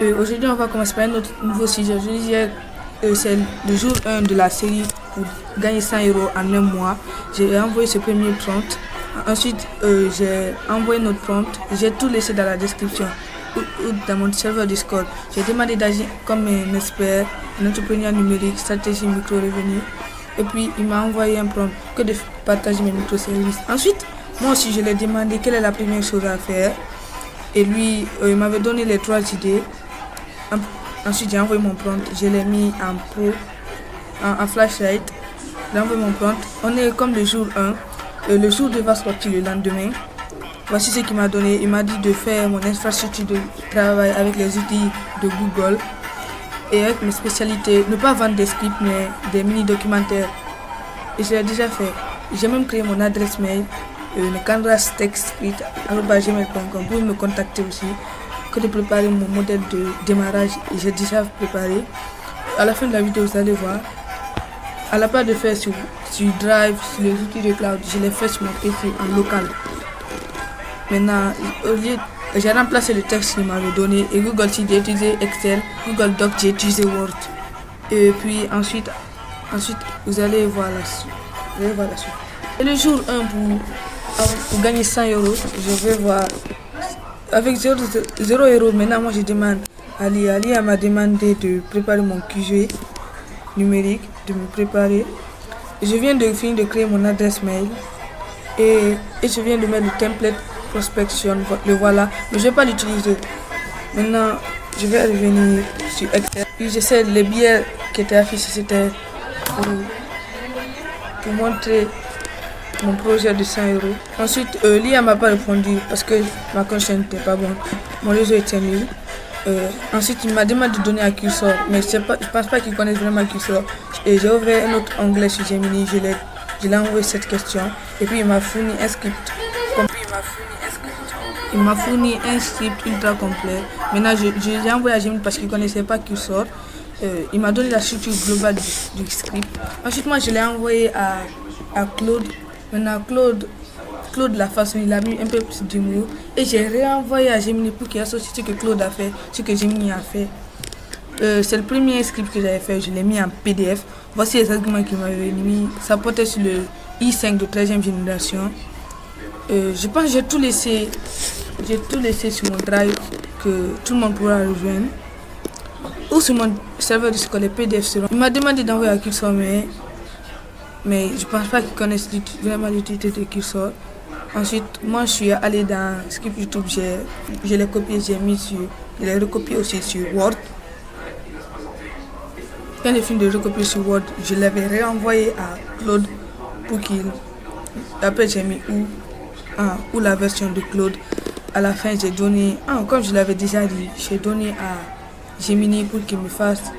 Aujourd'hui, on va commencer par un autre nouveau sujet. C'est le jour 1 de la série pour gagner 100 € en un mois. J'ai envoyé ce premier prompt. Ensuite, j'ai envoyé notre prompt. J'ai tout laissé dans la description ou dans mon serveur Discord. J'ai demandé d'agir comme un expert, un entrepreneur numérique, stratégie micro-revenu. Et puis, il m'a envoyé un prompt que de partager mes microservices. Ensuite, moi aussi, je lui ai demandé quelle est la première chose à faire. Et lui, il m'avait donné les 3 idées. Ensuite, j'ai envoyé mon prompt. Je l'ai mis en pro, en flashlight. J'ai envoyé mon prompt. On est comme le jour 1. Le jour 2 va sortir le lendemain. Voici ce qu'il m'a donné. Il m'a dit de faire mon infrastructure de travail avec les outils de Google. Et avec mes spécialités, ne pas vendre des scripts, mais des mini-documentaires. Et je l'ai déjà fait. J'ai même créé mon adresse mail, nekandrastechscript@gmail.com pour me contacter aussi. Que de préparer mon modèle de démarrage, j'ai déjà préparé. À la fin de la vidéo, vous allez voir. À la part de faire sur Drive, sur les outils de cloud, je l'ai fait sur mon PC en local. Maintenant, j'ai remplacé le texte qu'il m'avait donné et Google Sheet, j'ai utilisé Excel, Google Doc, j'ai utilisé Word. Et puis ensuite vous allez voir la suite. Et le jour 1 pour gagner 100 €, je vais voir. Avec 0 € maintenant, moi je demande à Ali. Ali m'a demandé de préparer mon QG numérique, de me préparer. Je viens de finir de créer mon adresse mail et je viens de mettre le template prospection, le voilà, mais je ne vais pas l'utiliser. Maintenant, je vais revenir sur Excel. Puis j'essaie les billets qui étaient affichés, c'était pour montrer mon projet de 100 €. Ensuite, l'IA m'a pas répondu parce que ma connexion n'était pas bonne. Mon réseau était nul. Ensuite, il m'a demandé de donner à Cursor, mais je pense pas qu'il connaisse vraiment Cursor. Et j'ai ouvert un autre onglet sur Gemini, je l'ai envoyé cette question. Et puis, il m'a fourni un script. Il m'a fourni un script ultra complet. Maintenant, je l'ai envoyé à Gemini parce qu'il ne connaissait pas Cursor. Il m'a donné la structure globale du script. Ensuite, moi, je l'ai envoyé à Claude. Maintenant, Claude l'a façon, il a mis un peu plus d'humour. Et j'ai réenvoyé à Gemini pour qu'il associe ce que Claude a fait, ce que Gemini a fait. C'est le premier script que j'avais fait, je l'ai mis en PDF. Voici les arguments qu'il m'avait mis. Ça portait sur le i5 de 13e génération. Je pense que j'ai tout laissé sur mon drive que tout le monde pourra rejoindre. Ou sur mon serveur Discord, les PDF seront. Il m'a demandé d'envoyer à Cursor, mais je pense pas qu'ils connaissent vraiment l'utilité de Cursor. Ensuite, moi je suis allé dans Script YouTube, je l'ai copié, je l'ai recopié aussi sur Word. Quand j'ai fini de recopier sur Word, je l'avais réenvoyé à Claude pour qu'il. Après j'ai mis ou la version de Claude. À la fin j'ai donné, comme je l'avais déjà dit, j'ai donné à Gemini pour qu'il me fasse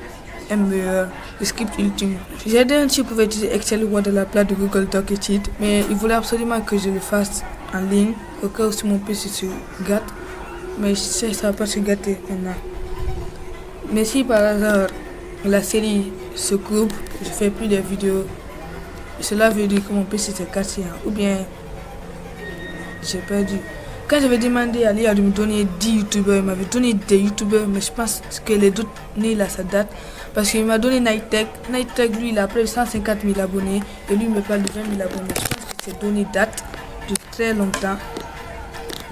un meilleur script ultime. J'ai dit qu'il pouvait utiliser Excel ou Word à la place de Google Doc et Sheet, mais il voulait absolument que je le fasse en ligne, au cas où sur mon PC se gâte. Mais je sais que ça va pas se gâter maintenant. Mais si par hasard la série se coupe, je fais plus de vidéos, cela veut dire que mon PC s'est cassé, ou bien j'ai perdu. Quand j'avais demandé à l'IA de me donner 10 youtubeurs, il m'avait donné des youtubeurs, mais je pense que les autres nés là ça date. Parce qu'il m'a donné Nighttech. Nighttech, lui, il a près de 150 000 abonnés. Et lui, il me parle de 20 000 abonnés. Je pense que ces données datent de très longtemps.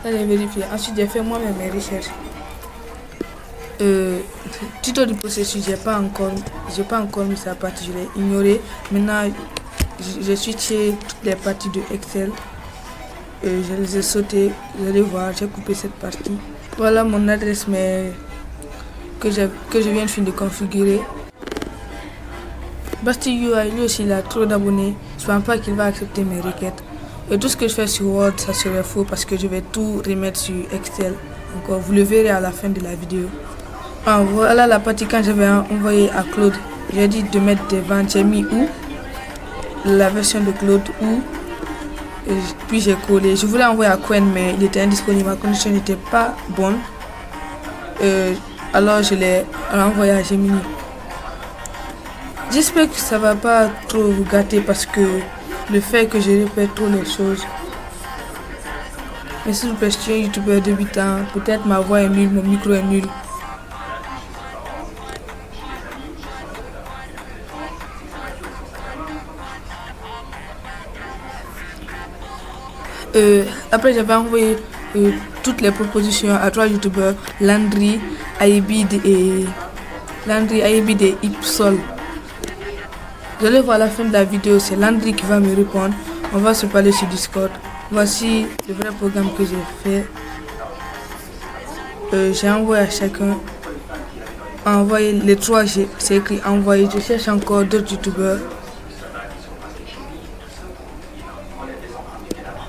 Là, j'ai vérifié. Ensuite, j'ai fait moi-même mes recherches. Tuto du processus, j'ai pas encore mis sa partie, je l'ai ignoré. Maintenant, j'ai switché toutes les parties de Excel. Je les ai sautées. Vous allez voir, j'ai coupé cette partie. Voilà mon adresse mail que je viens de finir de configurer. Basti UI, lui aussi, il a trop d'abonnés. Je ne pense pas qu'il va accepter mes requêtes. Et tout ce que je fais sur Word, ça serait faux parce que je vais tout remettre sur Excel. Encore, vous le verrez à la fin de la vidéo. Voilà la partie quand j'avais envoyé à Claude. J'ai dit de mettre des ventes. J'ai mis où la version de Claude où. Et puis j'ai collé. Je voulais envoyer à Quen, mais il était indisponible. Ma connexion n'était pas bonne. Alors je l'ai renvoyé à Gemini. J'espère que ça va pas trop vous gâter parce que le fait que je répète trop les choses. Mais s'il vous plaît, je suis un youtubeur débutant. Peut-être ma voix est nulle, mon micro est nul. Après, j'avais envoyé toutes les propositions à 3 youtubeurs, Landry, Aibid et Ipsol. Vous allez voir à la fin de la vidéo, c'est Landry qui va me répondre. On va se parler sur Discord. Voici le vrai programme que j'ai fait. J'ai envoyé à chacun. Envoyé les 3, c'est écrit envoyé. Je cherche encore d'autres youtubeurs.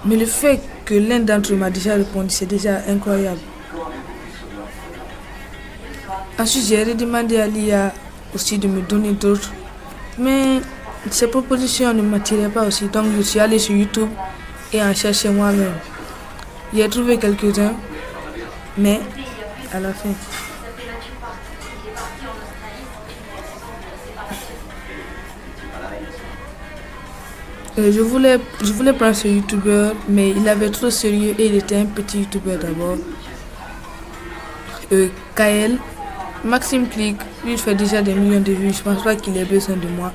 Mais le fait que l'un d'entre eux m'a déjà répondu, c'est déjà incroyable. Ensuite, j'ai redemandé à l'IA aussi de me donner d'autres. Mais ces propositions ne m'attiraient pas aussi. Donc, je suis allé sur YouTube et en chercher moi-même. J'ai trouvé quelques-uns, mais à la fin. Je voulais prendre ce youtubeur, mais il avait trop sérieux et il était un petit youtubeur d'abord. Kael, Maxime Click, lui il fait déjà des millions de vues, je pense pas qu'il ait besoin de moi.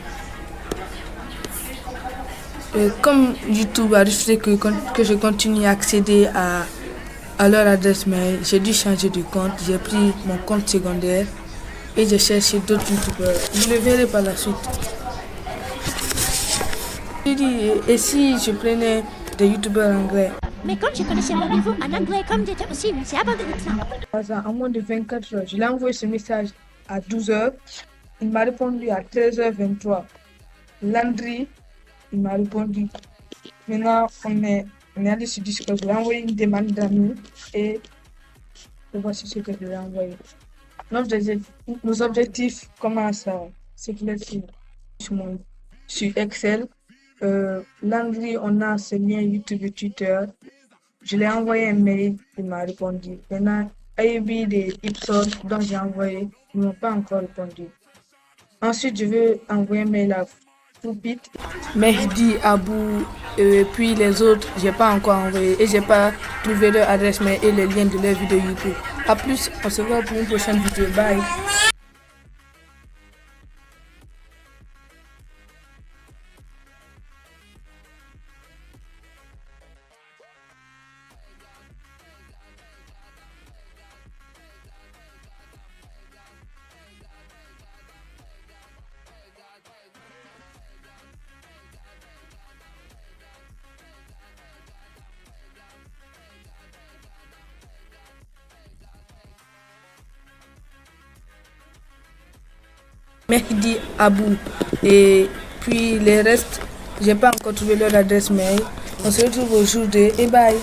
Comme YouTube a refusé que je continue à accéder à leur adresse mail, j'ai dû changer de compte, j'ai pris mon compte secondaire et j'ai cherché d'autres youtubeurs. Je le verrai par la suite. J'ai dit, et si je prenais des youtubeurs anglais? Mais comme je connaissais mon niveau en anglais comme j'étais aussi, c'est abandonné ça. En moins de 24 heures, je l'ai envoyé ce message à 12 heures. Il m'a répondu à 13h23. Landry, il m'a répondu. Maintenant, on est allé sur Discord. Je lui ai envoyé une demande d'amis et voici ce que je lui ai envoyé. Nos objectifs commencent à s'éclaircir sur Excel. Landry, on a ses liens YouTube et Twitter. Je lui ai envoyé un mail, il m'a répondu. Maintenant, AIB des Ipsos, dont j'ai envoyé, ils ne m'ont pas encore répondu. Ensuite, je vais envoyer un mail à Foupit, Mehdi, Abou, puis les autres, j'ai pas encore envoyé et j'ai pas trouvé leur adresse mail et les liens de leur vidéo YouTube. A plus, on se voit pour une prochaine vidéo. Bye. Mehdi, Abou et puis les restes, j'ai pas encore trouvé leur adresse mail. On se retrouve au jour 2 et bye.